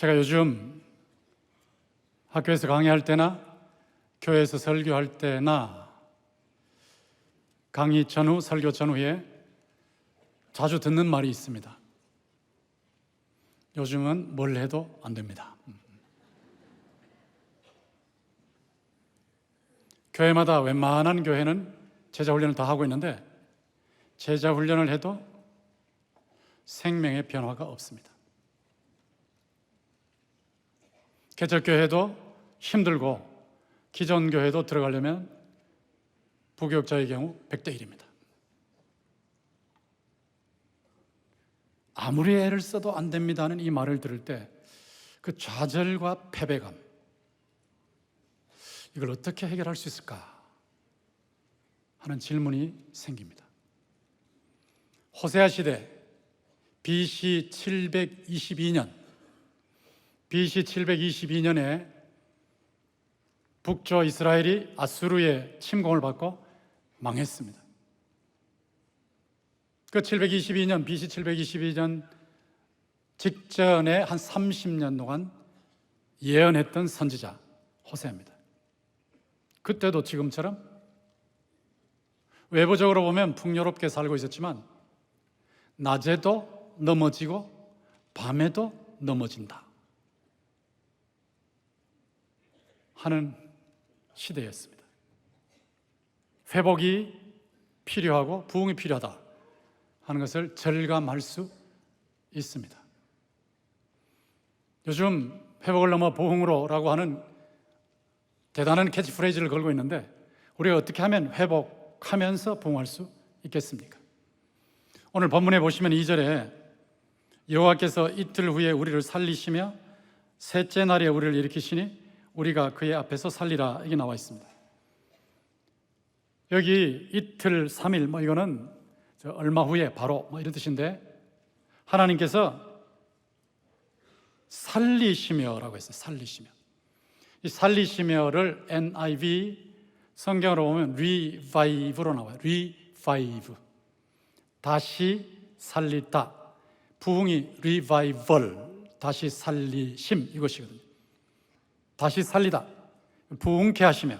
제가 요즘 학교에서 강의할 때나 교회에서 설교할 때나 강의 전후, 설교 전후에 자주 듣는 말이 있습니다. 요즘은 뭘 해도 안 됩니다. 교회마다 웬만한 교회는 제자훈련을 다 하고 있는데 제자훈련을 해도 생명의 변화가 없습니다. 개척교회도 힘들고 기존 교회도 들어가려면 부교육자의 경우 100대 1입니다. 아무리 애를 써도 안 됩니다는 이 말을 들을 때 그 좌절과 패배감, 이걸 어떻게 해결할 수 있을까 하는 질문이 생깁니다. 호세아 시대 BC 722년에 북조 이스라엘이 아수르의 침공을 받고 망했습니다. 그 BC 722년 직전에 한 30년 동안 예언했던 선지자 호세아입니다. 그때도 지금처럼 외부적으로 보면 풍요롭게 살고 있었지만 낮에도 넘어지고 밤에도 넘어진다 하는 시대였습니다. 회복이 필요하고 부흥이 필요하다 하는 것을 절감할 수 있습니다. 요즘 회복을 넘어 부흥으로라고 하는 대단한 캐치프레이즈를 걸고 있는데 우리가 어떻게 하면 회복하면서 부흥할 수 있겠습니까? 오늘 본문에 보시면 2절에 여호와께서 이틀 후에 우리를 살리시며 셋째 날에 우리를 일으키시니 우리가 그의 앞에서 살리라, 이게 나와 있습니다. 여기 이틀, 3일 이거는 얼마 후에 바로 이런 뜻인데 하나님께서 살리시며라고 했어요. 살리시며. 이 살리시며를 NIV 성경으로 보면 revive로 나와요. revive. 다시 살리다. 부흥이 revival, 다시 살리심 이것이거든요. 다시 살리다. 부흥케 하시며.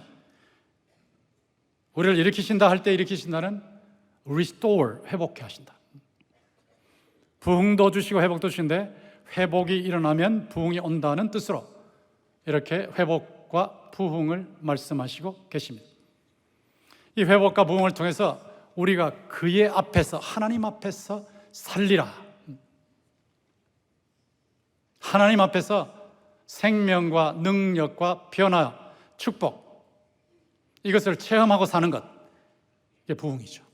우리를 일으키신다 할 때 일으키신다는 restore, 회복케 하신다. 부흥도 주시고 회복도 주시는데 회복이 일어나면 부흥이 온다는 뜻으로 이렇게 회복과 부흥을 말씀하시고 계십니다. 이 회복과 부흥을 통해서 우리가 그의 앞에서, 하나님 앞에서 살리라. 하나님 앞에서 생명과 능력과 변화, 축복, 이것을 체험하고 사는 것, 이게 부흥이죠.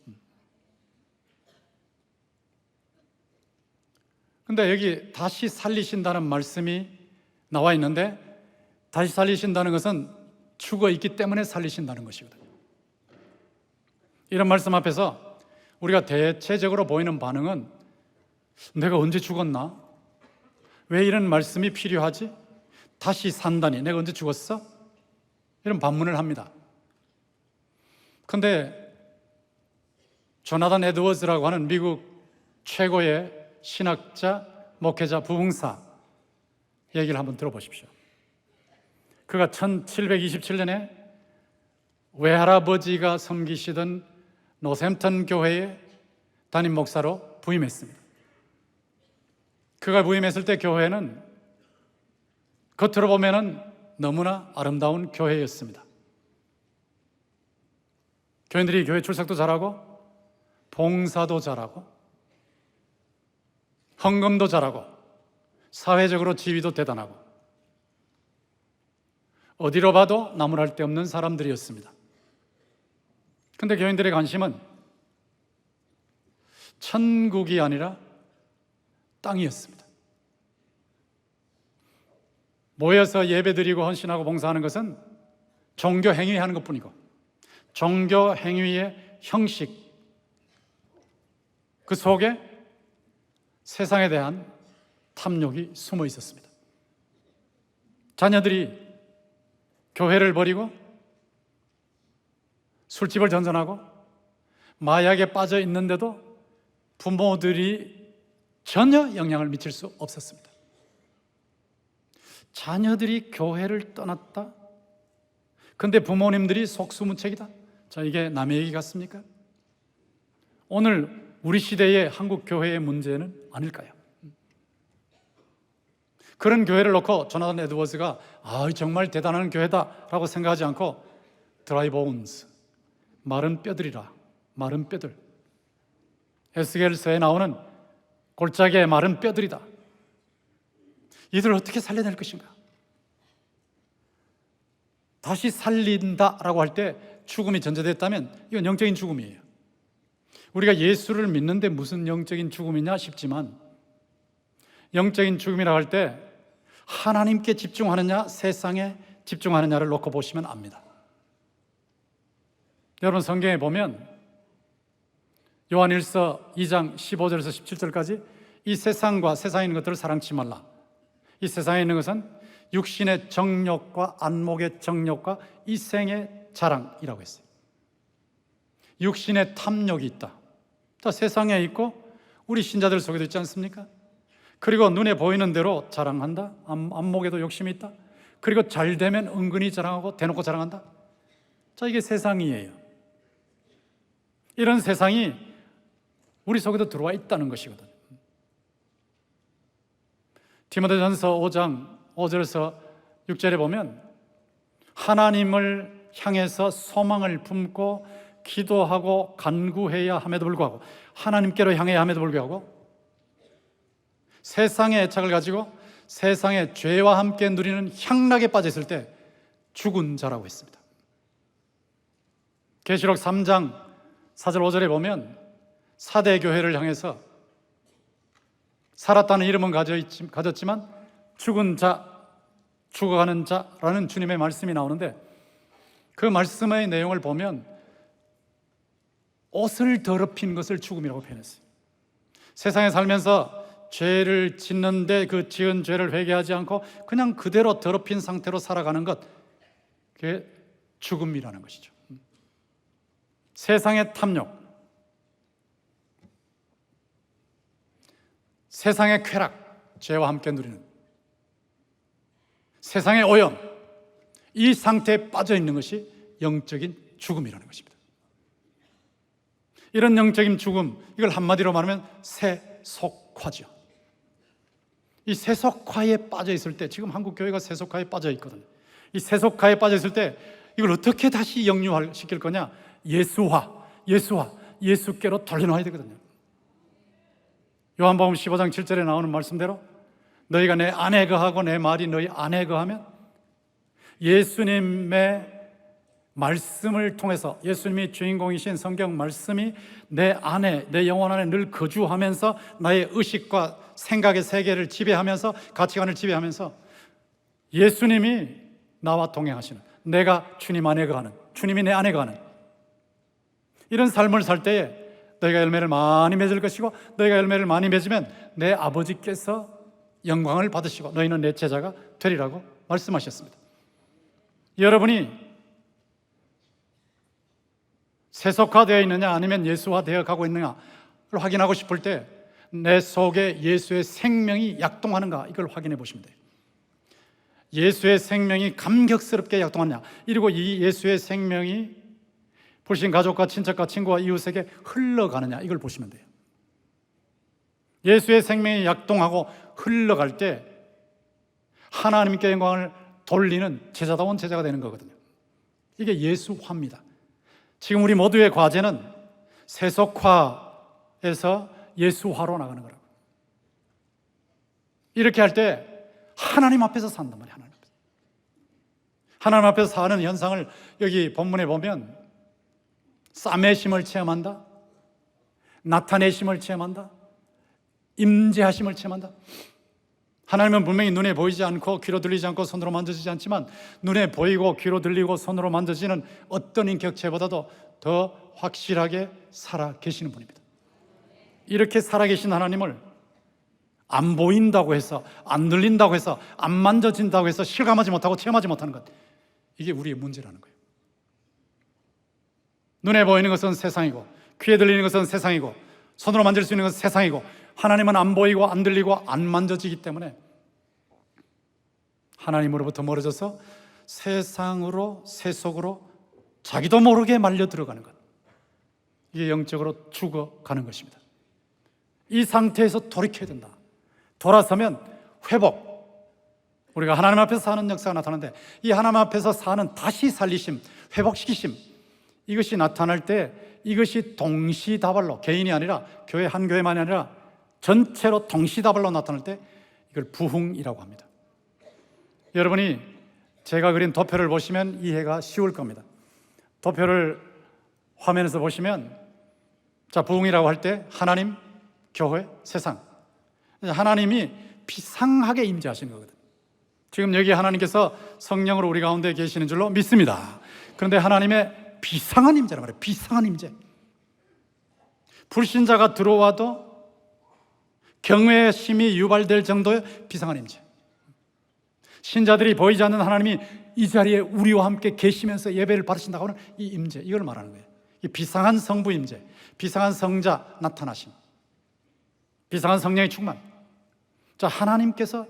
근데 여기 다시 살리신다는 말씀이 나와 있는데 다시 살리신다는 것은 죽어 있기 때문에 살리신다는 것이거든요. 이런 말씀 앞에서 우리가 대체적으로 보이는 반응은 내가 언제 죽었나? 왜 이런 말씀이 필요하지? 다시 산다니 내가 언제 죽었어? 이런 반문을 합니다. 그런데 조나단 에드워즈라고 하는 미국 최고의 신학자, 목회자, 부흥사 얘기를 한번 들어보십시오. 그가 1727년에 외할아버지가 섬기시던 노샘턴 교회의 담임 목사로 부임했습니다. 그가 부임했을 때 교회는 겉으로 보면은 너무나 아름다운 교회였습니다. 교인들이 교회 출석도 잘하고 봉사도 잘하고 헌금도 잘하고 사회적으로 지위도 대단하고 어디로 봐도 나무랄 데 없는 사람들이었습니다. 그런데 교인들의 관심은 천국이 아니라 땅이었습니다. 모여서 예배드리고 헌신하고 봉사하는 것은 종교 행위하는 것뿐이고 종교 행위의 형식, 그 속에 세상에 대한 탐욕이 숨어 있었습니다. 자녀들이 교회를 버리고 술집을 전전하고 마약에 빠져 있는데도 부모들이 전혀 영향을 미칠 수 없었습니다. 자녀들이 교회를 떠났다? 근데 부모님들이 속수무책이다? 자, 이게 남의 얘기 같습니까? 오늘 우리 시대의 한국 교회의 문제는 아닐까요? 그런 교회를 놓고 조나단 에드워즈가 정말 대단한 교회다라고 생각하지 않고 드라이 보운스, 마른 뼈들이라, 마른 뼈들, 에스겔서에 나오는 골짜기의 마른 뼈들이다. 이들을 어떻게 살려낼 것인가? 다시 살린다라고 할 때 죽음이 전제됐다면 이건 영적인 죽음이에요. 우리가 예수를 믿는데 무슨 영적인 죽음이냐 싶지만, 영적인 죽음이라고 할 때 하나님께 집중하느냐 세상에 집중하느냐를 놓고 보시면 압니다. 여러분, 성경에 보면 요한일서 2장 15절에서 17절까지 이 세상과 세상에 있는 것들을 사랑치 말라. 이 세상에 있는 것은 육신의 정욕과 안목의 정욕과 이생의 자랑이라고 했어요. 육신의 탐욕이 있다. 자, 세상에 있고 우리 신자들 속에도 있지 않습니까? 그리고 눈에 보이는 대로 자랑한다. 안목에도 욕심이 있다. 그리고 잘 되면 은근히 자랑하고 대놓고 자랑한다. 자, 이게 세상이에요. 이런 세상이 우리 속에도 들어와 있다는 것이거든요. 디모데전서 5장 5절에서 6절에 보면 하나님을 향해서 소망을 품고 기도하고 간구해야 함에도 불구하고, 하나님께로 향해야 함에도 불구하고 세상의 애착을 가지고 세상의 죄와 함께 누리는 향락에 빠져 있을 때 죽은 자라고 했습니다. 계시록 3장 4절 5절에 보면 사대 교회를 향해서 살았다는 이름은 가졌지만 죽은 자, 죽어가는 자라는 주님의 말씀이 나오는데, 그 말씀의 내용을 보면 옷을 더럽힌 것을 죽음이라고 표현했어요. 세상에 살면서 죄를 짓는데 그 지은 죄를 회개하지 않고 그냥 그대로 더럽힌 상태로 살아가는 것, 그게 죽음이라는 것이죠. 세상의 탐욕, 세상의 쾌락, 죄와 함께 누리는 세상의 오염, 이 상태에 빠져 있는 것이 영적인 죽음이라는 것입니다. 이런 영적인 죽음, 이걸 한마디로 말하면 세속화죠. 이 세속화에 빠져 있을 때, 지금 한국 교회가 세속화에 빠져 있거든요. 이 세속화에 빠져 있을 때 이걸 어떻게 다시 영유화시킬 거냐? 예수화, 예수께로 돌려놔야 되거든요. 요한복음 15장 7절에 나오는 말씀대로 너희가 내 안에 거하고 내 말이 너희 안에 거하면, 예수님의 말씀을 통해서, 예수님이 주인공이신 성경 말씀이 내 안에, 내 영혼 안에 늘 거주하면서 나의 의식과 생각의 세계를 지배하면서, 가치관을 지배하면서 예수님이 나와 동행하시는, 내가 주님 안에 거하는, 주님이 내 안에 거하는 이런 삶을 살 때에 너희가 열매를 많이 맺을 것이고, 너희가 열매를 많이 맺으면 내 아버지께서 영광을 받으시고 너희는 내 제자가 되리라고 말씀하셨습니다. 여러분이 세속화되어 있느냐 아니면 예수화되어 가고 있느냐를 확인하고 싶을 때 내 속에 예수의 생명이 약동하는가, 이걸 확인해 보시면 돼요. 예수의 생명이 감격스럽게 약동하느냐, 그리고 이 예수의 생명이 불신 가족과 친척과 친구와 이웃에게 흘러가느냐, 이걸 보시면 돼요. 예수의 생명이 약동하고 흘러갈 때 하나님께 영광을 돌리는 제자다운 제자가 되는 거거든요. 이게 예수화입니다. 지금 우리 모두의 과제는 세속화에서 예수화로 나가는 거라고. 이렇게 할 때 하나님 앞에서 산단 말이에요. 하나님 앞에서 사는 현상을 여기 본문에 보면 싸매심을 체험한다, 나타내심을 체험한다, 임재하심을 체험한다. 하나님은 분명히 눈에 보이지 않고 귀로 들리지 않고 손으로 만져지지 않지만 눈에 보이고 귀로 들리고 손으로 만져지는 어떤 인격체보다도 더 확실하게 살아 계시는 분입니다. 이렇게 살아 계신 하나님을 안 보인다고 해서, 안 들린다고 해서, 안 만져진다고 해서 실감하지 못하고 체험하지 못하는 것, 이게 우리의 문제라는 거예요. 눈에 보이는 것은 세상이고, 귀에 들리는 것은 세상이고, 손으로 만질 수 있는 것은 세상이고, 하나님은 안 보이고 안 들리고 안 만져지기 때문에 하나님으로부터 멀어져서 세상으로, 세속으로 자기도 모르게 말려 들어가는 것, 이게 영적으로 죽어가는 것입니다. 이 상태에서 돌이켜야 된다. 돌아서면 회복, 우리가 하나님 앞에서 사는 역사가 나타나는데, 이 하나님 앞에서 사는 다시 살리심, 회복시키심, 이것이 나타날 때 이것이 동시다발로, 개인이 아니라 교회 한 교회만이 아니라 전체로 동시다발로 나타날 때 이걸 부흥이라고 합니다. 여러분이 제가 그린 도표를 보시면 이해가 쉬울 겁니다. 도표를 화면에서 보시면, 자, 부흥이라고 할 때 하나님, 교회, 세상, 하나님이 비상하게 임재하시는 거거든요. 지금 여기 하나님께서 성령으로 우리 가운데 계시는 줄로 믿습니다. 그런데 하나님의 비상한 임재란 말이에요. 비상한 임재. 불신자가 들어와도 경외의 심이 유발될 정도의 비상한 임재. 신자들이 보이지 않는 하나님이 이 자리에 우리와 함께 계시면서 예배를 받으신다고 하는 이 임재, 이걸 말하는 거예요. 이 비상한 성부 임재, 비상한 성자 나타나심, 비상한 성령의 충만. 자, 하나님께서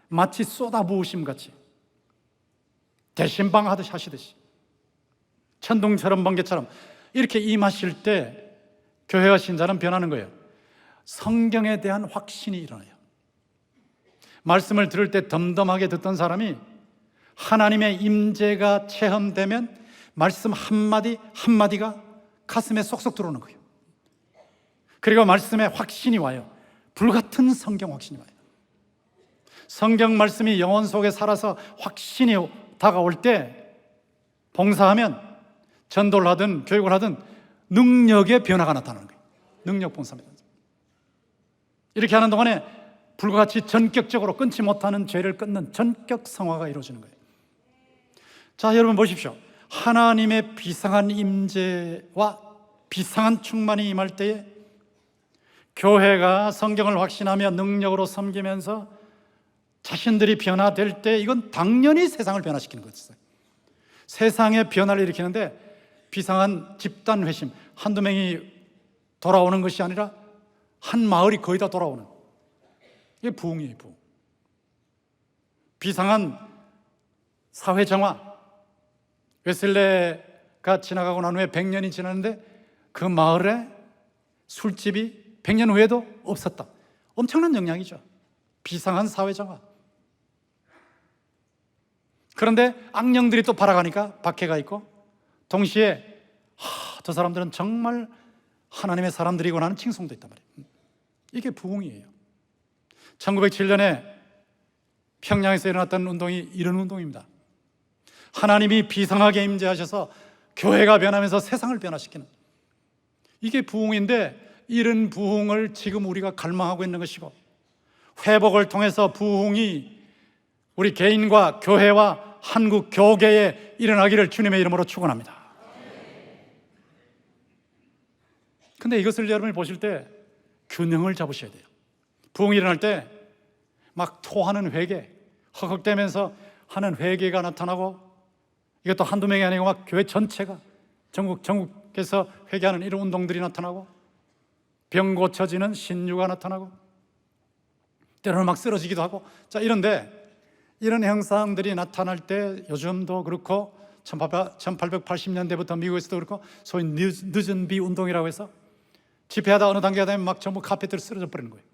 마치 쏟아부으심 같이 대신방 하듯이 하시듯이 천둥처럼 번개처럼 이렇게 임하실 때 교회와 신자는 변하는 거예요. 성경에 대한 확신이 일어나요. 말씀을 들을 때 덤덤하게 듣던 사람이 하나님의 임재가 체험되면 말씀 한마디 한마디가 가슴에 쏙쏙 들어오는 거예요. 그리고 말씀에 확신이 와요. 불같은 성경 확신이 와요. 성경 말씀이 영혼 속에 살아서 확신이 다가올 때 봉사하면, 전도를 하든 교육을 하든 능력의 변화가 나타나는 거예요. 능력 봉사입니다. 이렇게 하는 동안에 불과 같이 전격적으로 끊지 못하는 죄를 끊는 전격 성화가 이루어지는 거예요. 자, 여러분 보십시오. 하나님의 비상한 임재와 비상한 충만이 임할 때에 교회가 성경을 확신하며 능력으로 섬기면서 자신들이 변화될 때 이건 당연히 세상을 변화시키는 것이었어요. 세상의 변화를 일으키는데 비상한 집단 회심, 한두 명이 돌아오는 것이 아니라 한 마을이 거의 다 돌아오는, 이게 부흥이에요. 부흥. 비상한 사회 정화. 웨슬레가 지나가고 난 후에 100년이 지났는데 그 마을에 술집이 100년 후에도 없었다. 엄청난 영향이죠. 비상한 사회 정화. 그런데 악령들이 또 발아가니까 박해가 있고, 동시에 저 사람들은 정말 하나님의 사람들이고 하는 칭송도 있단 말이에요. 이게 부흥이에요. 1907년에 평양에서 일어났던 운동이 이런 운동입니다. 하나님이 비상하게 임재하셔서 교회가 변하면서 세상을 변화시키는, 이게 부흥인데, 이런 부흥을 지금 우리가 갈망하고 있는 것이고, 회복을 통해서 부흥이 우리 개인과 교회와 한국 교계에 일어나기를 주님의 이름으로 축원합니다. 근데 이것을 여러분이 보실 때 균형을 잡으셔야 돼요. 부흥이 일어날 때 막 토하는 회개, 허걱대면서 하는 회개가 나타나고, 이것도 한두 명이 아니고 막 교회 전체가 전국에서 회개하는 이런 운동들이 나타나고, 병 고쳐지는 신유가 나타나고, 때로는 막 쓰러지기도 하고, 자, 이런데 이런 형상들이 나타날 때 요즘도 그렇고 1880년대부터 미국에서도 그렇고 소위 늦은 비 운동이라고 해서 집회하다 어느 단계가 되면 막 전부 카페트로 쓰러져 버리는 거예요.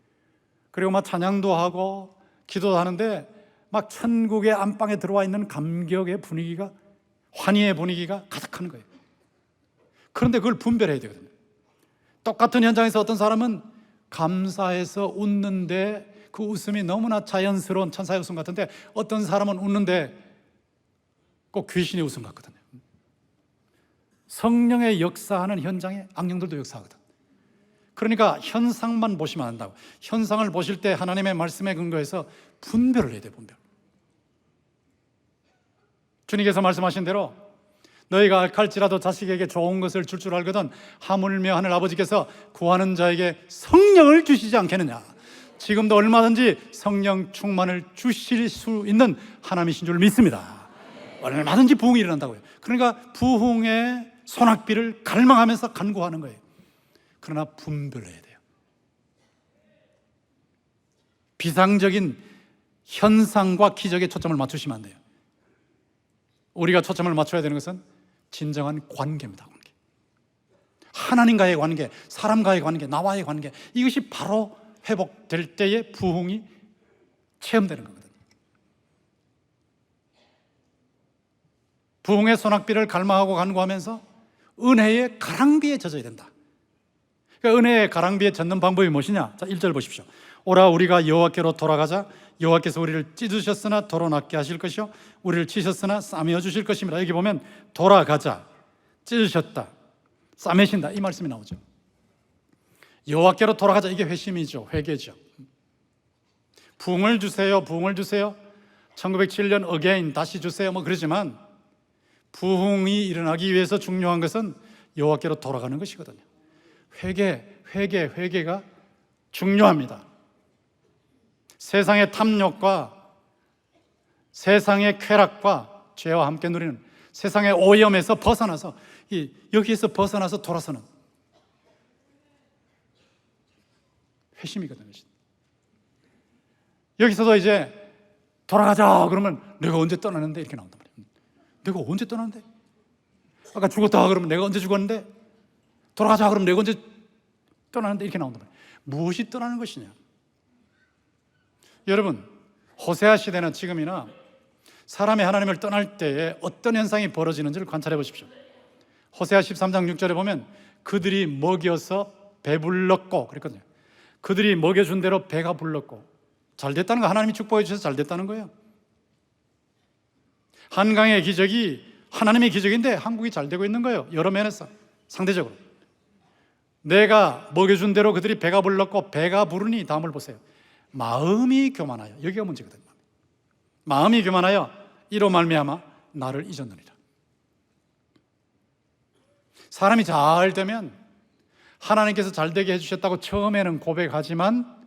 그리고 막 찬양도 하고 기도도 하는데 막 천국의 안방에 들어와 있는 감격의 분위기가, 환희의 분위기가 가득한 거예요. 그런데 그걸 분별해야 되거든요. 똑같은 현장에서 어떤 사람은 감사해서 웃는데 그 웃음이 너무나 자연스러운 천사의 웃음 같은데, 어떤 사람은 웃는데 꼭 귀신의 웃음 같거든요. 성령의 역사하는 현장에 악령들도 역사하거든. 그러니까 현상만 보시면 안 된다고. 현상을 보실 때 하나님의 말씀에 근거해서 분별을 해야 돼요. 분별. 주님께서 말씀하신 대로 너희가 악할지라도 자식에게 좋은 것을 줄 알거든 하물며 하늘 아버지께서 구하는 자에게 성령을 주시지 않겠느냐. 지금도 얼마든지 성령 충만을 주실 수 있는 하나님이신 줄 믿습니다. 얼마든지 부흥이 일어난다고요. 그러니까 부흥의 소낙비를 갈망하면서 간구하는 거예요. 그러나 분별해야 돼요. 비상적인 현상과 기적에 초점을 맞추시면 안 돼요. 우리가 초점을 맞춰야 되는 것은 진정한 관계입니다. 관계. 하나님과의 관계, 사람과의 관계, 나와의 관계, 이것이 바로 회복될 때의 부흥이 체험되는 거거든요. 부흥의 소낙비를 갈망하고 간구하면서 은혜의 가랑비에 젖어야 된다. 그러니까 은혜의 가랑비에 젖는 방법이 무엇이냐? 자, 1절 보십시오. 오라 우리가 여호와께로 돌아가자. 여호와께서 우리를 찢으셨으나 도로 낫게 하실 것이요 우리를 치셨으나 싸매어 주실 것입니다. 여기 보면 돌아가자, 찢으셨다, 싸매신다, 이 말씀이 나오죠. 여호와께로 돌아가자, 이게 회심이죠. 회개죠. 부흥을 주세요, 부흥을 주세요. 1907년 again, 다시 주세요, 뭐 그러지만 부흥이 일어나기 위해서 중요한 것은 여호와께로 돌아가는 것이거든요. 회개가 중요합니다. 세상의 탐욕과 세상의 쾌락과 죄와 함께 누리는 세상의 오염에서 벗어나서 여기에서 벗어나서 돌아서는 회심이거든요. 여기서도 이제 돌아가자 그러면 내가 언제 떠나는데 이렇게 나온단 말이에요. 내가 언제 떠나는데? 아까 죽었다 그러면 내가 언제 죽었는데? 돌아가자 그러면 내가 언제 떠나는데? 이렇게 나온단 말이에요. 무엇이 떠나는 것이냐? 여러분, 호세아 시대나 지금이나 사람이 하나님을 떠날 때에 어떤 현상이 벌어지는지를 관찰해 보십시오. 호세아 13장 6절에 보면 그들이 먹여서 배불렀고 그랬거든요. 그들이 먹여준 대로 배가 불렀고 잘 됐다는 거, 하나님이 축복해 주셔서 잘 됐다는 거예요. 한강의 기적이 하나님의 기적인데 한국이 잘 되고 있는 거예요. 여러 면에서 상대적으로. 내가 먹여준 대로 그들이 배가 불렀고 배가 부르니 다음을 보세요. 마음이 교만하여, 여기가 문제거든요. 마음이 교만하여 이로 말미암아 나를 잊었느니라. 사람이 잘 되면 하나님께서 잘 되게 해주셨다고 처음에는 고백하지만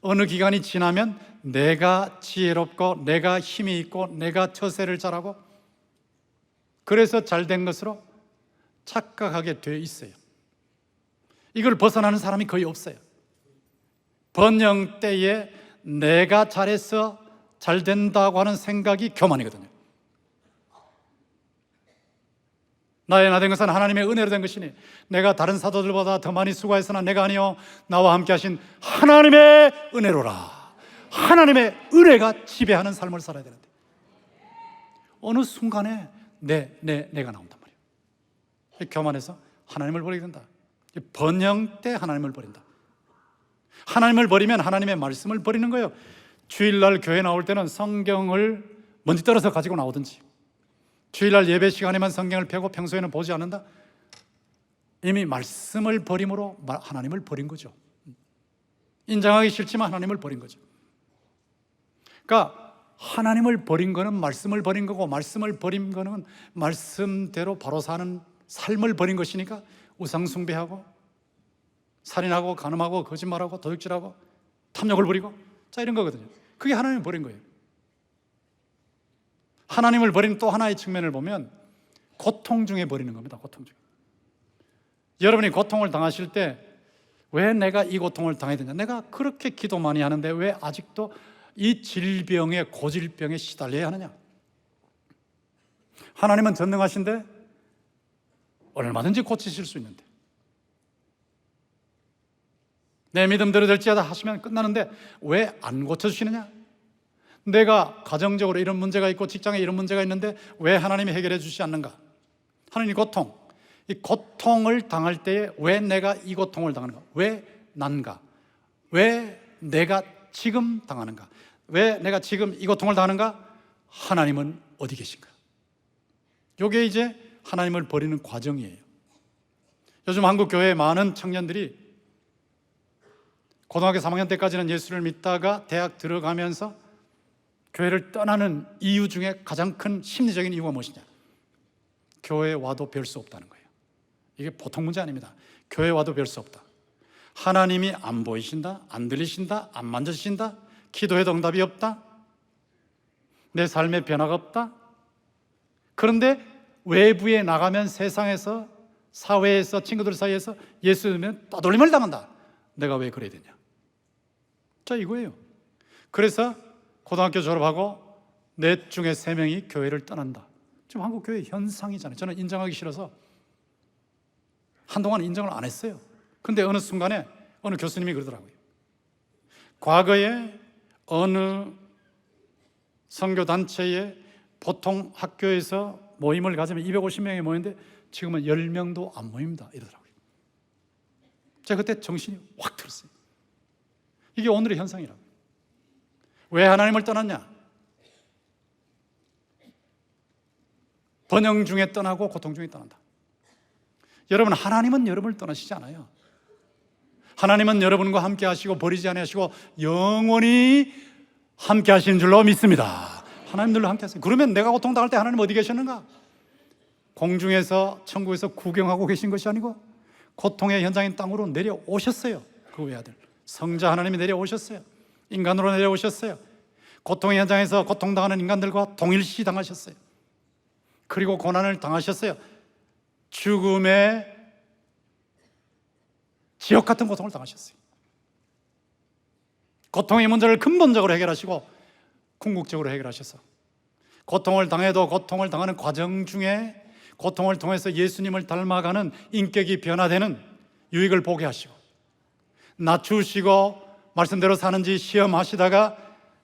어느 기간이 지나면 내가 지혜롭고 내가 힘이 있고 내가 처세를 잘하고 그래서 잘된 것으로 착각하게 돼 있어요. 이걸 벗어나는 사람이 거의 없어요. 번영 때에 내가 잘해서 잘 된다고 하는 생각이 교만이거든요. 나의 나 된 것은 하나님의 은혜로 된 것이니 내가 다른 사도들보다 더 많이 수고했으나 내가 아니요 나와 함께 하신 하나님의 은혜로라. 하나님의 은혜가 지배하는 삶을 살아야 되는데 어느 순간에 내가 나온단 말이에요. 교만해서 하나님을 버리게 된다. 번영 때 하나님을 버린다. 하나님을 버리면 하나님의 말씀을 버리는 거예요. 주일날 교회 나올 때는 성경을 먼지 떨어서 가지고 나오든지 주일날 예배 시간에만 성경을 펴고 평소에는 보지 않는다. 이미 말씀을 버림으로 하나님을 버린 거죠. 인정하기 싫지만 하나님을 버린 거죠. 그러니까 하나님을 버린 거는 말씀을 버린 거고 말씀을 버린 거는 말씀대로 바로 사는 삶을 버린 것이니까 우상 숭배하고 살인하고 간음하고 거짓말하고 도둑질하고 탐욕을 부리고 자 이런 거거든요. 그게 하나님을 버린 거예요. 하나님을 버린 또 하나의 측면을 보면 고통 중에 버리는 겁니다. 고통 중에. 여러분이 고통을 당하실 때 왜 내가 이 고통을 당해야 되냐? 내가 그렇게 기도 많이 하는데 왜 아직도 이 질병에 고질병에 시달려야 하느냐? 하나님은 전능하신데 얼마든지 고치실 수 있는데 내 믿음대로 될지어다 하시면 끝나는데 왜 안 고쳐주시느냐? 내가 가정적으로 이런 문제가 있고 직장에 이런 문제가 있는데 왜 하나님이 해결해 주시지 않는가? 하나님 고통, 이 고통을 당할 때에 왜 내가 이 고통을 당하는가? 왜 난가? 왜 내가 지금 당하는가? 왜 내가 지금 이 고통을 당하는가? 하나님은 어디 계신가? 이게 이제 하나님을 버리는 과정이에요. 요즘 한국 교회에 많은 청년들이 고등학교 3학년 때까지는 예수를 믿다가 대학 들어가면서 교회를 떠나는 이유 중에 가장 큰 심리적인 이유가 무엇이냐? 교회에 와도 별 수 없다는 거예요. 이게 보통 문제 아닙니다. 교회에 와도 별 수 없다. 하나님이 안 보이신다, 안 들리신다, 안 만져주신다, 기도해도 응답이 없다, 내 삶에 변화가 없다. 그런데 외부에 나가면 세상에서, 사회에서, 친구들 사이에서 예수 믿으면 떠돌림을 당한다. 내가 왜 그래야 되냐? 자, 이거예요. 그래서 고등학교 졸업하고 넷 중에 3명이 교회를 떠난다. 지금 한국 교회 현상이잖아요. 저는 인정하기 싫어서 한동안 인정을 안 했어요. 근데 어느 순간에 어느 교수님이 그러더라고요. 과거에 어느 선교단체에 보통 학교에서 모임을 가지면 250명이 모이는데 지금은 10명도 안 모입니다. 이러더라고요. 제가 그때 정신이 확 들었어요. 이게 오늘의 현상이라고. 왜 하나님을 떠났냐? 번영 중에 떠나고 고통 중에 떠난다. 여러분, 하나님은 여러분을 떠나시지 않아요. 하나님은 여러분과 함께 하시고 버리지 않으시고 영원히 함께 하시는 줄로 믿습니다. 하나님 늘로 함께 하세요. 그러면 내가 고통당할 때 하나님 어디 계셨는가? 공중에서 천국에서 구경하고 계신 것이 아니고 고통의 현장인 땅으로 내려오셨어요. 그 외아들 성자 하나님이 내려오셨어요. 인간으로 내려오셨어요. 고통의 현장에서 고통당하는 인간들과 동일시 당하셨어요. 그리고 고난을 당하셨어요. 죽음의 지옥 같은 고통을 당하셨어요. 고통의 문제를 근본적으로 해결하시고 궁극적으로 해결하셔서 고통을 당해도 고통을 당하는 과정 중에 고통을 통해서 예수님을 닮아가는 인격이 변화되는 유익을 보게 하시고 낮추시고 말씀대로 사는지 시험하시다가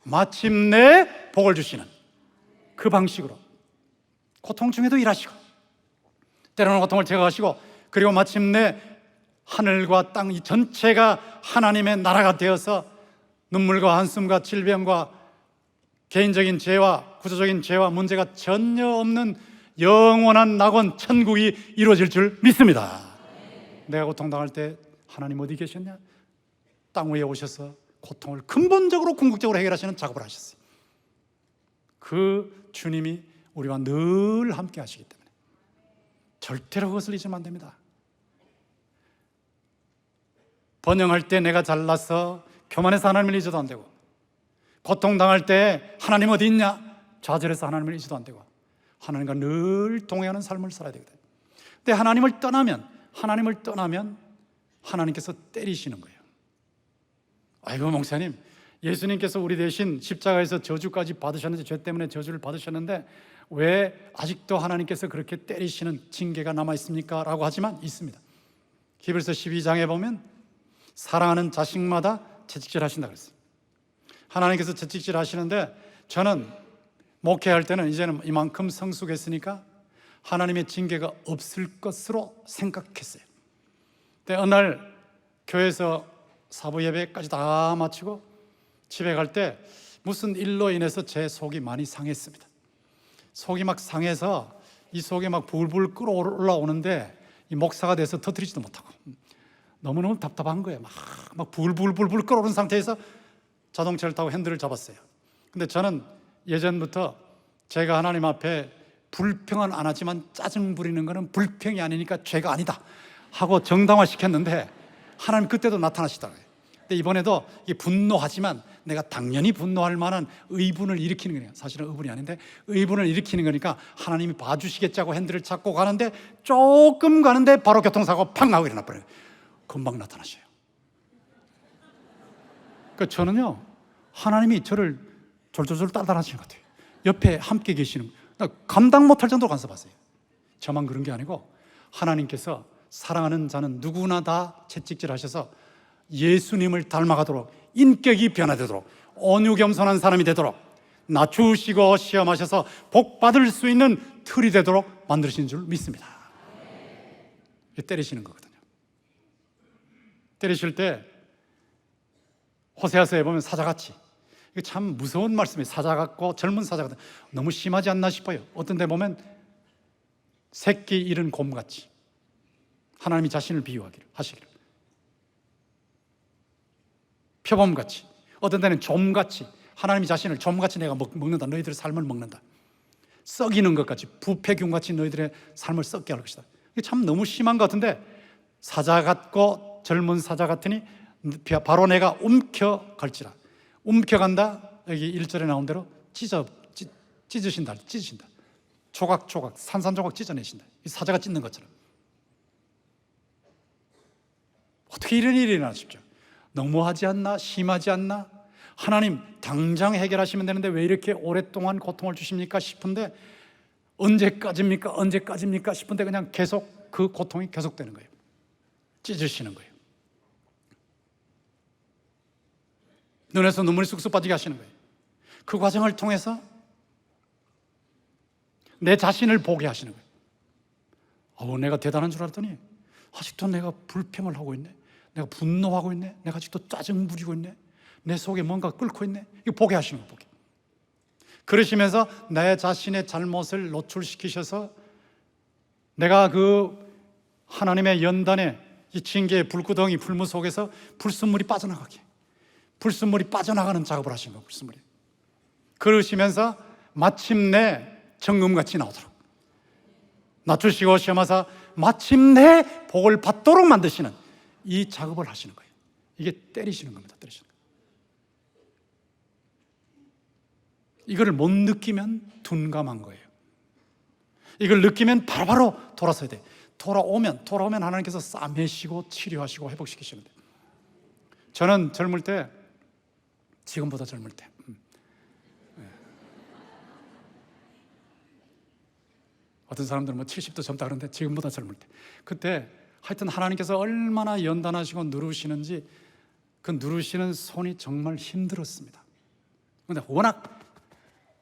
마침내 복을 주시는 그 방식으로 고통 중에도 일하시고 때로는 고통을 제거하시고 그리고 마침내 하늘과 땅 이 전체가 하나님의 나라가 되어서 눈물과 한숨과 질병과 개인적인 죄와 구조적인 죄와 문제가 전혀 없는 영원한 낙원 천국이 이루어질 줄 믿습니다. 내가 고통당할 때 하나님 어디 계셨냐? 땅 위에 오셔서 고통을 근본적으로 궁극적으로 해결하시는 작업을 하셨어요. 그 주님이 우리와 늘 함께 하시기 때문에 절대로 그것을 잊으면 안 됩니다. 번영할 때 내가 잘나서 교만해서 하나님을 잊어도 안 되고 고통당할 때 하나님 어디 있냐? 좌절해서 하나님을 잊어도 안 되고 하나님과 늘 동행하는 삶을 살아야 되거든요. 근데 하나님을 떠나면 하나님께서 때리시는 거예요. 아이고 목사님, 예수님께서 우리 대신 십자가에서 저주까지 받으셨는데 죄 때문에 저주를 받으셨는데 왜 아직도 하나님께서 그렇게 때리시는 징계가 남아있습니까? 라고 하지만 있습니다. 히브리서 12장에 보면 사랑하는 자식마다 채찍질 하신다 그랬어요. 하나님께서 채찍질 하시는데 저는 목회할 때는 이제는 이만큼 성숙했으니까 하나님의 징계가 없을 것으로 생각했어요. 근데 어느 날 교회에서 사부 예배까지 다 마치고 집에 갈 때 무슨 일로 인해서 제 속이 많이 상했습니다. 속이 막 상해서 이 속에 막 불불 끓어올라오는데 이 목사가 돼서 터뜨리지도 못하고 너무너무 답답한 거예요. 막 불불불불 끓어오른 상태에서 자동차를 타고 핸들을 잡았어요. 근데 저는 예전부터 제가 하나님 앞에 불평은 안 하지만 짜증 부리는 거는 불평이 아니니까 죄가 아니다 하고 정당화 시켰는데 하나님 그때도 나타나시더라고요. 근데 이번에도 분노하지만 내가 당연히 분노할 만한 의분을 일으키는 거예요. 사실은 의분이 아닌데 의분을 일으키는 거니까 하나님이 봐주시겠자고 핸들을 잡고 가는데 조금 가는데 바로 교통사고 팍 나고 일어나 버려요. 금방 나타나셔요. 그러니까 저는요 하나님이 저를 졸졸졸 따라하시는 것 같아요. 옆에 함께 계시는 감당 못할 정도로 간섭하세요. 저만 그런 게 아니고 하나님께서 사랑하는 자는 누구나 다 채찍질하셔서 예수님을 닮아가도록 인격이 변화되도록 온유 겸손한 사람이 되도록 낮추시고 시험하셔서 복 받을 수 있는 틀이 되도록 만드신 줄 믿습니다. 때리시는 거거든요. 때리실 때 호세아서에 보면 사자같이, 이게 참 무서운 말씀이에요. 사자 같고 젊은 사자 같은, 너무 심하지 않나 싶어요. 어떤 데 보면 새끼 잃은 곰같이 하나님이 자신을 비유하기를 하시기를, 표범같이, 어떤 데는 좀같이 하나님이 자신을 좀같이 내가 먹는다, 너희들의 삶을 먹는다, 썩이는 것같이 부패균같이 너희들의 삶을 썩게 할 것이다. 이게 참 너무 심한 것 같은데 사자 같고 젊은 사자 같으니 바로 내가 움켜갈지라. 움켜간다, 여기 1절에 나온 대로 찢으신다. 조각조각 산산조각 찢어내신다. 이 사자가 찢는 것처럼. 어떻게 이런 일이 일어나 싶죠? 너무하지 않나? 심하지 않나? 하나님 당장 해결하시면 되는데 왜 이렇게 오랫동안 고통을 주십니까 싶은데 언제까지입니까? 언제까지입니까? 싶은데 그냥 계속 그 고통이 계속되는 거예요. 찢으시는 거예요. 눈에서 눈물이 쑥쑥 빠지게 하시는 거예요. 그 과정을 통해서 내 자신을 보게 하시는 거예요. 내가 대단한 줄 알았더니 아직도 내가 불평을 하고 있네. 내가 분노하고 있네. 내가 아직도 짜증 부리고 있네. 내 속에 뭔가 끓고 있네. 이거 보게 하시는 거예요. 보게. 그러시면서 내 자신의 잘못을 노출시키셔서 내가 그 하나님의 연단에 이 징계의 불구덩이 불문 속에서 불순물이 빠져나가게, 불순물이 빠져나가는 작업을 하신 거예요. 불순물이. 그러시면서 마침내 정금같이 나오도록 낮추시고 시험하사 마침내 복을 받도록 만드시는 이 작업을 하시는 거예요. 이게 때리시는 겁니다. 때리시는 거예요. 이거를 못 느끼면 둔감한 거예요. 이걸 느끼면 바로바로 돌아서야 돼. 돌아오면 하나님께서 싸매시고 치료하시고 회복시키시는데, 저는 젊을 때, 지금보다 젊을 때, 어떤 사람들은 뭐 70도 젊다 그러는데 지금보다 젊을 때, 그때 하여튼 하나님께서 얼마나 연단하시고 누르시는지 그 누르시는 손이 정말 힘들었습니다. 그런데 워낙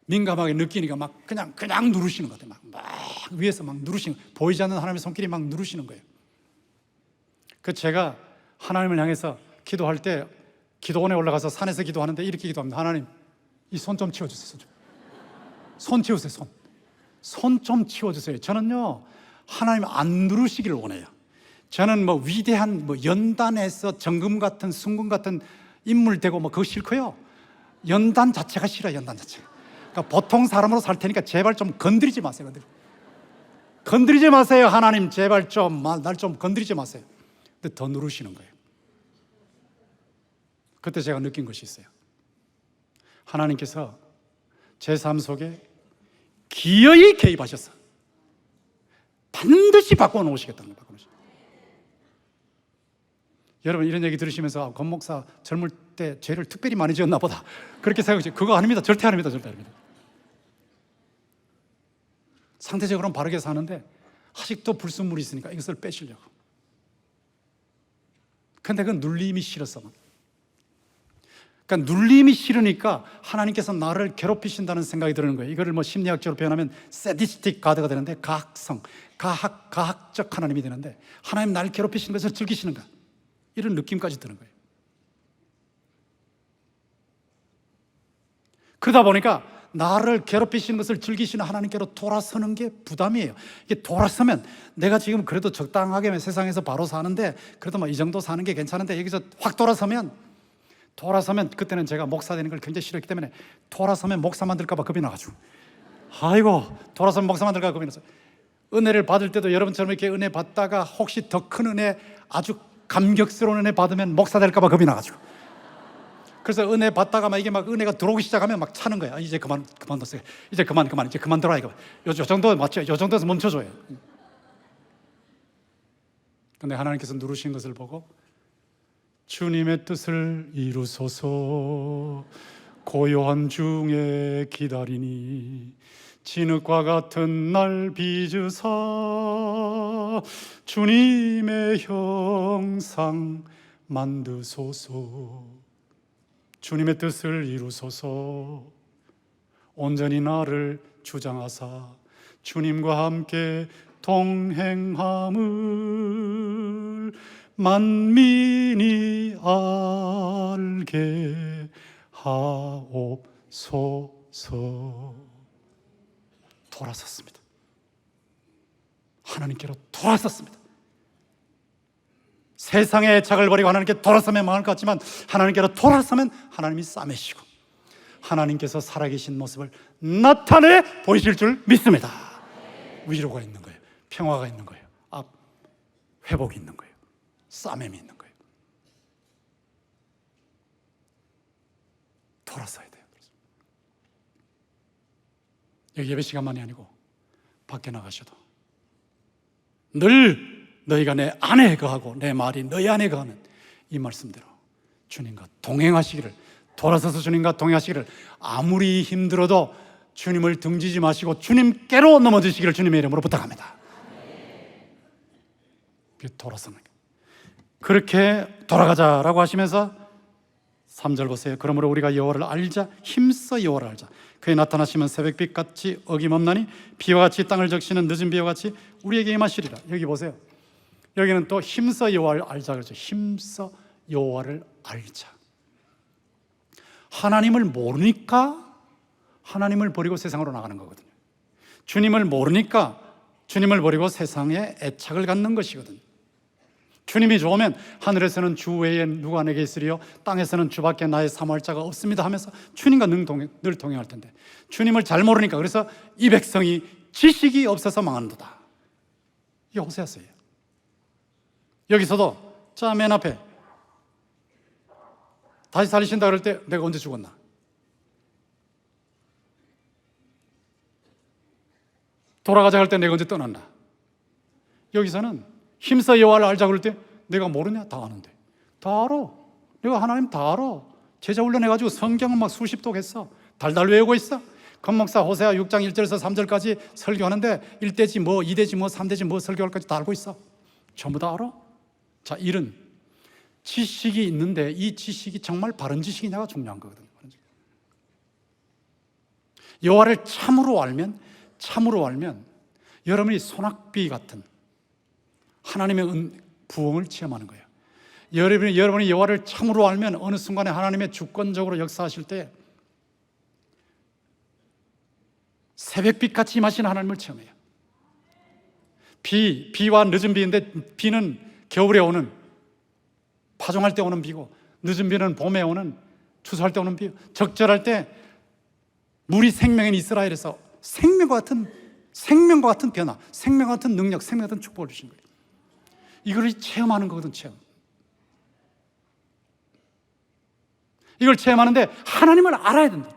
민감하게 느끼니까 막 그냥 누르시는 것 같아요. 막 위에서 막 누르시는, 보이지 않는 하나님의 손길이 막 누르시는 거예요. 그 제가 하나님을 향해서 기도할 때 기도원에 올라가서 산에서 기도하는데 이렇게 기도합니다. 하나님, 이 손 좀 치워주세요. 손 치우세요. 손 좀 치워주세요. 저는요, 하나님 안 누르시기를 원해요. 저는 뭐 위대한 연단에서 정금 같은 순금 같은 인물 되고 그거 싫고요. 연단 자체가 싫어요. 연단 자체가. 그러니까 보통 사람으로 살 테니까 제발 좀 건드리지 마세요. 건드리지 마세요. 하나님 제발 좀 날 좀 건드리지 마세요. 근데 더 누르시는 거예요. 그때 제가 느낀 것이 있어요. 하나님께서 제 삶 속에 기어이 개입하셔서 반드시 바꿔놓으시겠다는 거예요. 여러분 이런 얘기 들으시면서 권 목사 젊을 때 죄를 특별히 많이 지었나 보다 그렇게 생각하시죠. 그거 아닙니다. 절대 아닙니다. 절대 아닙니다. 상대적으로는 바르게 사는데 아직도 불순물이 있으니까 이것을 빼시려고. 근데 그 눌림이 싫었어. 그러니까 눌림이 싫으니까 하나님께서 나를 괴롭히신다는 생각이 드는 거예요. 이거를 심리학적으로 표현하면 sadistic God가 되는데, 가학성, 가학적 하나님이 되는데, 하나님 나를 괴롭히시는 것을 즐기시는가, 이런 느낌까지 드는 거예요. 그러다 보니까 나를 괴롭히시는 것을 즐기시는 하나님께로 돌아서는 게 부담이에요. 이게 돌아서면 내가 지금 그래도 적당하게 세상에서 바로 사는데, 그래도 이 정도 사는 게 괜찮은데, 여기서 확 돌아서면 그때는 제가 목사 되는 걸 굉장히 싫어했기 때문에 돌아서면 목사 만들까 봐 겁이 나가지고, 아이고 돌아서면 목사 만들까 봐 겁이 나서, 은혜를 받을 때도 여러분처럼 이렇게 은혜 받다가 혹시 더 큰 은혜, 아주 감격스러운 은혜 받으면 목사 될까 봐 겁이 나가지고, 그래서 은혜 받다가 이게 은혜가 들어오기 시작하면 차는 거야. 이제 그만뒀어요. 이제 그만 들어와. 이거 요 정도 맞죠? 요 정도에서 멈춰줘요. 근데 하나님께서 누르신 것을 보고, 주님의 뜻을 이루소서, 고요한 중에 기다리니 진흙과 같은 날 빚으사 주님의 형상 만드소서. 주님의 뜻을 이루소서, 온전히 나를 주장하사 주님과 함께 동행함을 만민이 알게 하옵소서. 돌아섰습니다. 하나님께로 돌아섰습니다. 세상의 애착을 버리고 하나님께 돌아서면 망할 것 같지만, 하나님께로 돌아서면 하나님이 싸매시고 하나님께서 살아계신 모습을 나타내 보이실 줄 믿습니다. 위로가 있는 거예요. 평화가 있는 거예요. 회복이 있는 거예요. 싸매미 있는 거예요. 돌아서야 돼요. 여기 예배 시간만이 아니고 밖에 나가셔도 늘 너희가 내 안에 거하고 내 말이 너희 안에 거하는 이 말씀대로 주님과 동행하시기를 돌아서서 주님과 동행하시기를, 아무리 힘들어도 주님을 등지지 마시고 주님께로 넘어지시기를 주님의 이름으로 부탁합니다. 돌아서는 거예요. 그렇게 돌아가자라고 하시면서 3절 보세요. 그러므로 우리가 여호와를 알자, 힘써 여호와를 알자. 그의 나타나시면 새벽빛같이 어김없나니 비와 같이 땅을 적시는 늦은 비와 같이 우리에게 임하시리라. 여기 보세요. 여기는 또 힘써 여호와를 알자 그러죠. 힘써 여호와를 알자. 하나님을 모르니까 하나님을 버리고 세상으로 나가는 거거든요. 주님을 모르니까 주님을 버리고 세상에 애착을 갖는 것이거든요. 주님이 좋으면 하늘에서는 주 외에 누가 내게 있으리요, 땅에서는 주밖에 나의 사모할 자가 없습니다 하면서 주님과 늘 동행할 텐데, 주님을 잘 모르니까, 그래서 이 백성이 지식이 없어서 망한다. 이게 호세아서예요. 여기서도 자, 맨 앞에 다시 살리신다 그럴 때 내가 언제 죽었나? 돌아가자 할 때 내가 언제 떠났나? 여기서는 힘써 여호와를 알자 그럴 때 내가 모르냐? 다 아는데. 다 알아. 내가 하나님 다 알아. 제자 훈련해가지고 성경을 막 수십 독 했어. 달달 외우고 있어. 건목사 호세아 6장 1절에서 3절까지 설교하는데 1대지 뭐 2대지 뭐 3대지 뭐 설교할까지 다 알고 있어. 전부 다 알아. 자, 일은 지식이 있는데 이 지식이 정말 바른 지식이냐가 중요한 거거든요. 여호와를 참으로 알면 여러분이 소낙비 같은 하나님의 부흥을 체험하는 거예요. 여러분이 여호와를 참으로 알면 어느 순간에 하나님의 주권적으로 역사하실 때 새벽빛같이 임하신 하나님을 체험해요. 비와 늦은 비인데, 비는 겨울에 오는, 파종할 때 오는 비고, 늦은 비는 봄에 오는, 추수할 때 오는 비. 적절할 때 물이 생명인 이스라엘에서 생명과 같은 변화, 생명과 같은 능력, 생명 같은 축복을 주신 거예요. 이걸 체험하는 거거든, 체험. 이걸 체험하는데 하나님을 알아야 된다.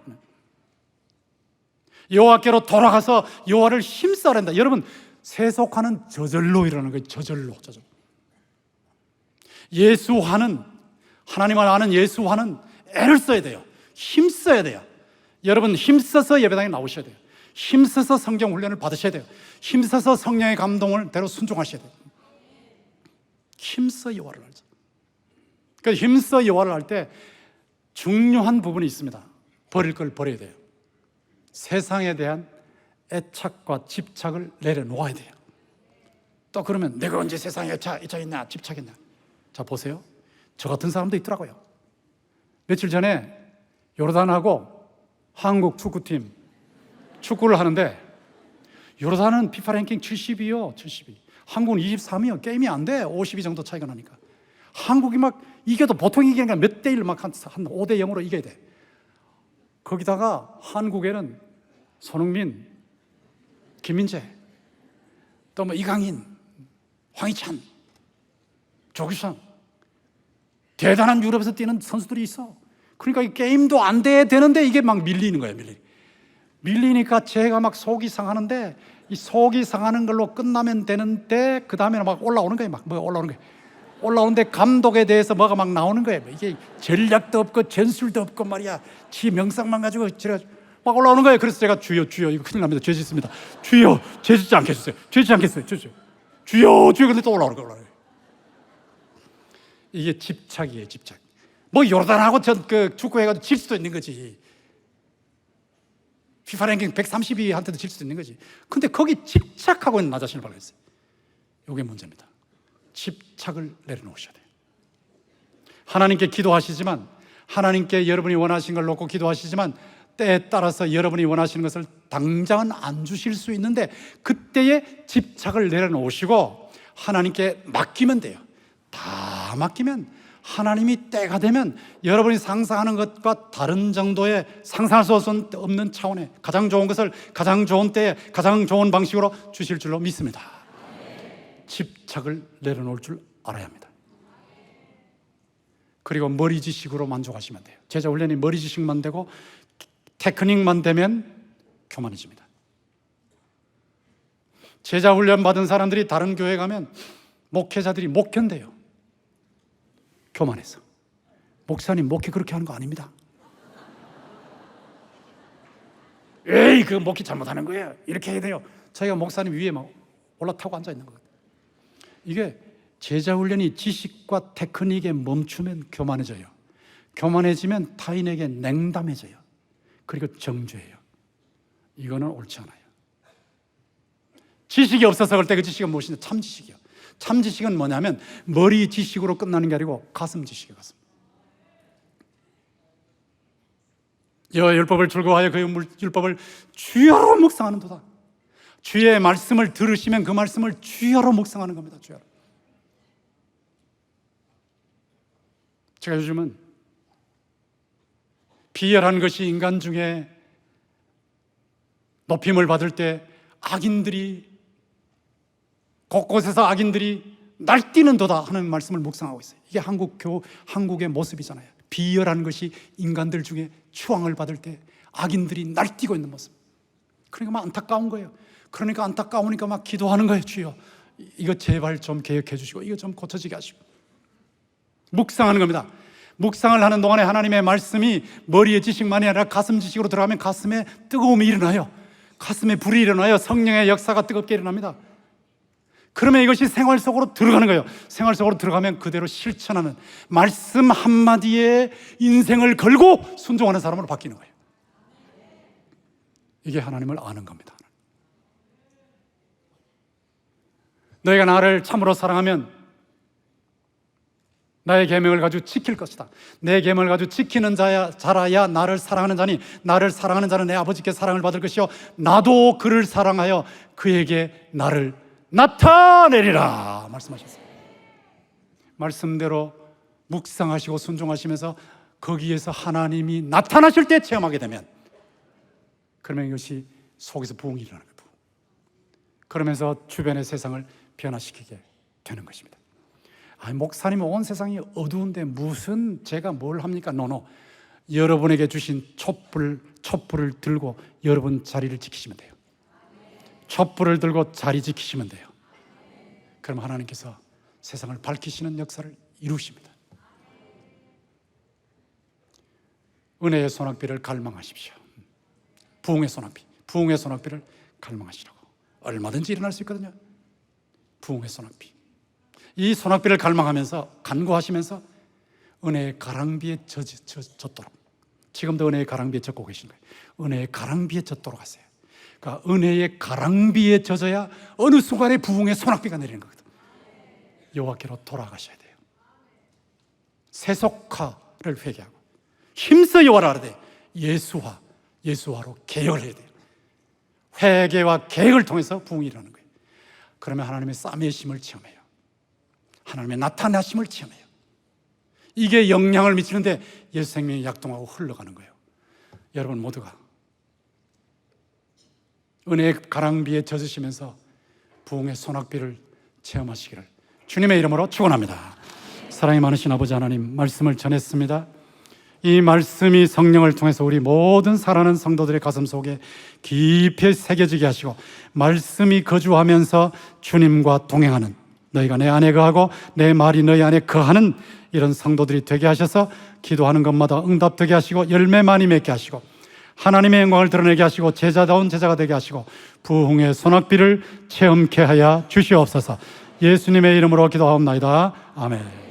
여호와께로 돌아가서 여호와를 힘써 알아야 된다. 여러분, 세속화는 저절로 일어나는 거예요. 저절로. 예수화는, 하나님을 아는 예수화는 애를 써야 돼요. 힘써야 돼요. 여러분, 힘써서 예배당에 나오셔야 돼요. 힘써서 성경 훈련을 받으셔야 돼요. 힘써서 성령의 감동을 대로 순종하셔야 돼요. 힘써 여호와를 알자. 그러니까 힘써 여호와를 알 때 중요한 부분이 있습니다. 버릴 걸 버려야 돼요. 세상에 대한 애착과 집착을 내려놓아야 돼요. 또 그러면 내가 언제 세상에 애착했냐, 집착했냐. 자, 보세요. 저 같은 사람도 있더라고요. 며칠 전에 요르단하고 한국 축구팀 축구를 하는데, 요르단은 피파 랭킹 70이요. 72. 한국은 23이요. 게임이 안 돼. 52 정도 차이가 나니까. 한국이 막 이겨도 보통 이기는 게 몇 대 1로 막 한 5대 0으로 이겨야 돼. 거기다가 한국에는 손흥민, 김민재, 또 뭐 이강인, 황희찬, 조규성, 대단한 유럽에서 뛰는 선수들이 있어. 그러니까 이 게임도 안 돼야 되는데 이게 막 밀리는 거예요. 밀리니까 제가 막 속이 상하는데, 이 속이 상하는 걸로 끝나면 되는데 그 다음에는 막 올라오는 거예요. 막 뭐가 올라오는 거예요. 올라오는데 감독에 대해서 뭐가 막 나오는 거예요. 이게 전략도 없고 전술도 없고 말이야. 지 명상만 가지고 제가 막 올라오는 거예요. 그래서 제가 주여 이거 큰일 납니다. 죄 짓습니다. 주여 죄 짓지 않겠어요. 죄 짓지 않겠어요. 주여 근데 또 올라오는 거예요. 이게 집착이에요. 집착. 뭐 요르단하고 축구해가지고 질 수도 있는 거지. 피파 랭킹 132한테도 질 수도 있는 거지. 근데 거기 집착하고 있는 나 자신을 발견했어요. 이게 문제입니다. 집착을 내려놓으셔야 돼요. 하나님께 기도하시지만, 하나님께 여러분이 원하신 걸 놓고 기도하시지만, 때에 따라서 여러분이 원하시는 것을 당장은 안 주실 수 있는데, 그때의 집착을 내려놓으시고 하나님께 맡기면 돼요. 다 맡기면 하나님이 때가 되면 여러분이 상상하는 것과 다른 정도의, 상상할 수 없는 차원의 가장 좋은 것을 가장 좋은 때에 가장 좋은 방식으로 주실 줄로 믿습니다. 집착을 내려놓을 줄 알아야 합니다. 그리고 머리 지식으로 만족하시면 돼요. 제자 훈련이 머리 지식만 되고 테크닉만 되면 교만해집니다. 제자 훈련 받은 사람들이 다른 교회 가면 목회자들이 못 견뎌요. 교만해서. 목사님, 목회 그렇게 하는 거 아닙니다. 에이, 그 목이 잘못하는 거예요. 이렇게 해야 돼요. 저희가 목사님 위에 막 올라타고 앉아 있는 거예요. 이게 제자 훈련이 지식과 테크닉에 멈추면 교만해져요. 교만해지면 타인에게 냉담해져요. 그리고 정죄해요. 이거는 옳지 않아요. 지식이 없어서 그럴 때 그 지식은 무엇이냐? 참 지식이요. 참 지식은 뭐냐면 머리 지식으로 끝나는 게 아니고 가슴 지식이에요. 가슴. 여호와 율법을 즐거워하여 그 율법을 주야로 묵상하는 도다. 주의 말씀을 들으시면 그 말씀을 주야로 묵상하는 겁니다. 주야로. 제가 요즘은 비열한 것이 인간 중에 높임을 받을 때 곳곳에서 악인들이 날뛰는도다 하는 말씀을 묵상하고 있어요. 이게 한국의 모습이잖아요. 비열한 것이 인간들 중에 추앙을 받을 때 악인들이 날뛰고 있는 모습. 그러니까 막 안타까운 거예요. 그러니까 안타까우니까 막 기도하는 거예요. 주여, 이거 제발 좀 개혁해 주시고 이거 좀 고쳐지게 하시고. 묵상하는 겁니다. 묵상을 하는 동안에 하나님의 말씀이 머리의 지식만이 아니라 가슴 지식으로 들어가면 가슴에 뜨거움이 일어나요. 가슴에 불이 일어나요. 성령의 역사가 뜨겁게 일어납니다. 그러면 이것이 생활 속으로 들어가는 거예요. 생활 속으로 들어가면 그대로 실천하는, 말씀 한마디에 인생을 걸고 순종하는 사람으로 바뀌는 거예요. 이게 하나님을 아는 겁니다. 너희가 나를 참으로 사랑하면 나의 계명을 가지고 지킬 것이다. 내 계명을 가지고 지키는 자라야 나를 사랑하는 자니, 나를 사랑하는 자는 내 아버지께 사랑을 받을 것이요 나도 그를 사랑하여 그에게 나를 나타내리라 말씀하셨어요. 말씀대로 묵상하시고 순종하시면서 거기에서 하나님이 나타나실 때 체험하게 되면, 그러면 이것이 속에서 부흥이 일어나는 거예요. 그러면서 주변의 세상을 변화시키게 되는 것입니다. 목사님은 온 세상이 어두운데 무슨 제가 뭘 합니까? 노노. 여러분에게 주신 촛불을 들고 여러분 자리를 지키시면 돼요. 촛불을 들고 자리 지키시면 돼요. 그럼 하나님께서 세상을 밝히시는 역사를 이루십니다. 은혜의 소낙비를 갈망하십시오. 부흥의 소낙비를 갈망하시라고. 얼마든지 일어날 수 있거든요. 부흥의 소낙비. 이 소낙비를 갈망하면서 간구하시면서 은혜의 가랑비에 젖도록, 지금도 은혜의 가랑비에 젖고 계신 거예요. 은혜의 가랑비에 젖도록 하세요. 그러니까 은혜의 가랑비에 젖어야 어느 순간에 부흥의 소낙비가 내리는 거거든요. 여호와께로 돌아가셔야 돼요. 세속화를 회개하고 힘써 여호와를 알아야 돼요. 예수화로 개혁을 해야 돼요. 회개와 개혁을 통해서 부흥이 일어나는 거예요. 그러면 하나님의 싸매심을 체험해요. 하나님의 나타나심을 체험해요. 이게 영향을 미치는데 예수 생명이 약동하고 흘러가는 거예요. 여러분 모두가 은혜의 가랑비에 젖으시면서 부흥의 소낙비를 체험하시기를 주님의 이름으로 축원합니다. 사랑이 많으신 아버지 하나님, 말씀을 전했습니다. 이 말씀이 성령을 통해서 우리 모든 사랑하는 성도들의 가슴 속에 깊이 새겨지게 하시고, 말씀이 거주하면서 주님과 동행하는, 너희가 내 안에 거하고 내 말이 너희 안에 거하는 이런 성도들이 되게 하셔서 기도하는 것마다 응답되게 하시고 열매 많이 맺게 하시고 하나님의 영광을 드러내게 하시고 제자다운 제자가 되게 하시고 부흥의 소낙비를 체험케 하여 주시옵소서. 예수님의 이름으로 기도하옵나이다. 아멘.